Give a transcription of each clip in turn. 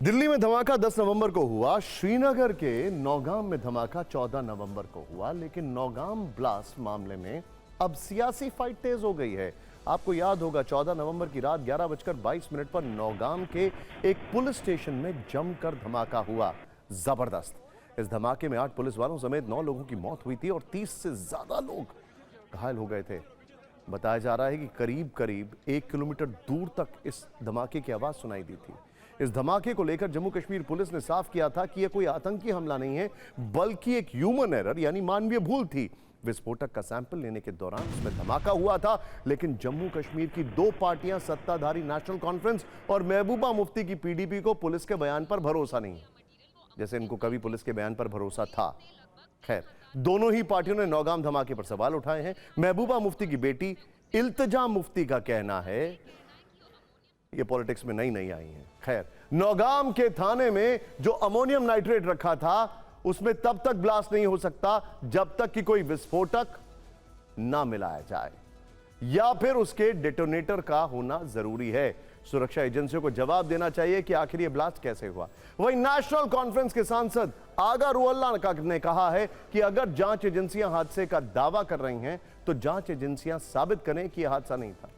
दिल्ली में धमाका 10 नवंबर को हुआ, श्रीनगर के नौगाम में धमाका 14 नवंबर को हुआ। लेकिन नौगाम ब्लास्ट मामले में अब सियासी फाइट तेज हो गई है। आपको याद होगा 14 नवंबर की रात 11:22 पर नौगाम के एक पुलिस स्टेशन में जमकर धमाका हुआ, जबरदस्त। इस धमाके में 8 पुलिस वालों समेत 9 लोगों की मौत हुई थी और 30 से ज्यादा लोग घायल हो गए थे। बताया जा रहा है कि करीब करीब 1 किलोमीटर दूर तक इस धमाके की आवाज सुनाई दी थी। इस धमाके को लेकर जम्मू कश्मीर पुलिस ने साफ किया था कि यह कोई आतंकी हमला नहीं है, बल्कि एक ह्यूमन एरर यानी मानवीय भूल थी। विस्फोटक का सैंपल लेने के दौरान उसमें धमाका हुआ था। लेकिन जम्मू कश्मीर की 2 पार्टियां, सत्ताधारी नेशनल कॉन्फ्रेंस और महबूबा मुफ्ती की पीडीपी को पुलिस के बयान पर भरोसा नहीं है, जैसे इनको कभी पुलिस के बयान पर भरोसा था। खैर, दोनों ही पार्टियों ने नौगाम धमाके पर सवाल उठाए हैं। महबूबा मुफ्ती की बेटी इल्तिजा मुफ्ती का कहना है ये पॉलिटिक्स में नई आई हैं। खैर, नौगाम के थाने में जो अमोनियम नाइट्रेट रखा था उसमें तब तक ब्लास्ट नहीं हो सकता जब तक कि कोई विस्फोटक ना मिलाया जाए या फिर उसके डेटोनेटर का होना जरूरी है। सुरक्षा एजेंसियों को जवाब देना चाहिए कि आखिर यह ब्लास्ट कैसे हुआ। वहीं नेशनल कॉन्फ्रेंस के सांसद आगा रुअल्ला ने कहा है कि अगर जांच एजेंसियां हादसे का दावा कर रही हैं तो जांच एजेंसियां साबित करें कि यह हादसा नहीं था।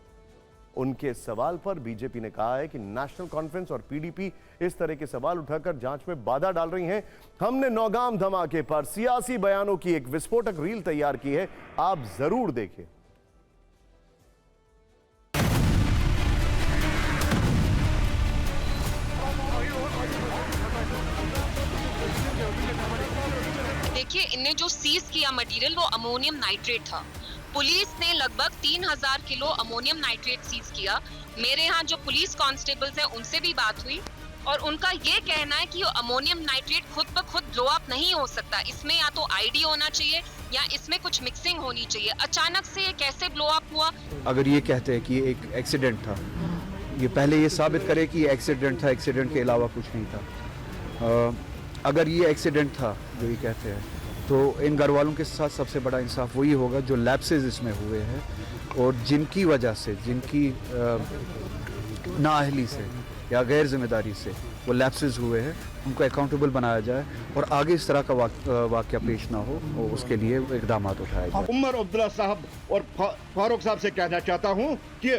उनके सवाल पर बीजेपी ने कहा है कि नेशनल कॉन्फ्रेंस और पीडीपी इस तरह के सवाल उठाकर जांच में बाधा डाल रही हैं। हमने नौगाम धमाके पर सियासी बयानों की एक विस्फोटक रील तैयार की है, आप जरूर देखिए। देखिए, इनने जो सीज किया मटेरियल वो अमोनियम नाइट्रेट था। पुलिस ने लगभग 3000 किलो अमोनियम नाइट्रेट सीज किया। मेरे यहाँ जो पुलिस कांस्टेबल्स हैं उनसे भी बात हुई और उनका ये कहना है कि अमोनियम नाइट्रेट खुद ब खुद ब्लो अप नहीं हो सकता, इसमें या तो आईडी होना चाहिए या इसमें कुछ मिक्सिंग होनी चाहिए। अचानक से ये कैसे ब्लो अप हुआ? अगर ये कहते हैं कि एक एक्सीडेंट था, ये पहले ये साबित करे कि ये एक्सीडेंट था, एक्सीडेंट के अलावा कुछ नहीं था। अगर ये एक्सीडेंट था जो ये कहते हैं, तो इन घर वालों के साथ सबसे बड़ा इंसाफ वही होगा जो लैप्सेस इसमें हुए हैं और जिनकी वजह से, जिनकी नाअहली से या गैर जिम्मेदारी से वो लैप्सेस हुए हैं, उनको अकाउंटेबल बनाया जाए और आगे इस तरह का वाक़या पेश ना हो और उसके लिए इक़दाम उठाए जाए। उमर अब्दुल्ला साहब और फारूक साहब से कहना चाहता हूं कि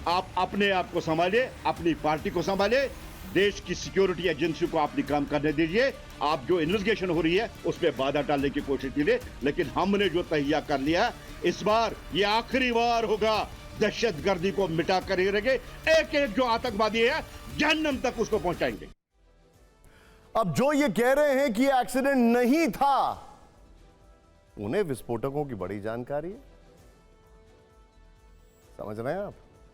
आप अपने आप को संभालिए, अपनी पार्टी को संभालिए, देश की सिक्योरिटी एजेंसी को अपनी काम करने दीजिए। आप जो इन्वेस्टिगेशन हो रही है उसमें बाधा डालने की कोशिश कीजिए, लेकिन हमने जो तैयार कर लिया इस बार ये आखिरी बार होगा। दहशतगर्दी को मिटा कर ही रहेंगे, एक एक जो आतंकवादी है जहन्नम तक उसको पहुंचाएंगे। अब जो ये कह रहे हैं कि ये एक्सीडेंट नहीं था, उन्हें विस्फोटकों की बड़ी जानकारी है। समझ रहे हैं आप?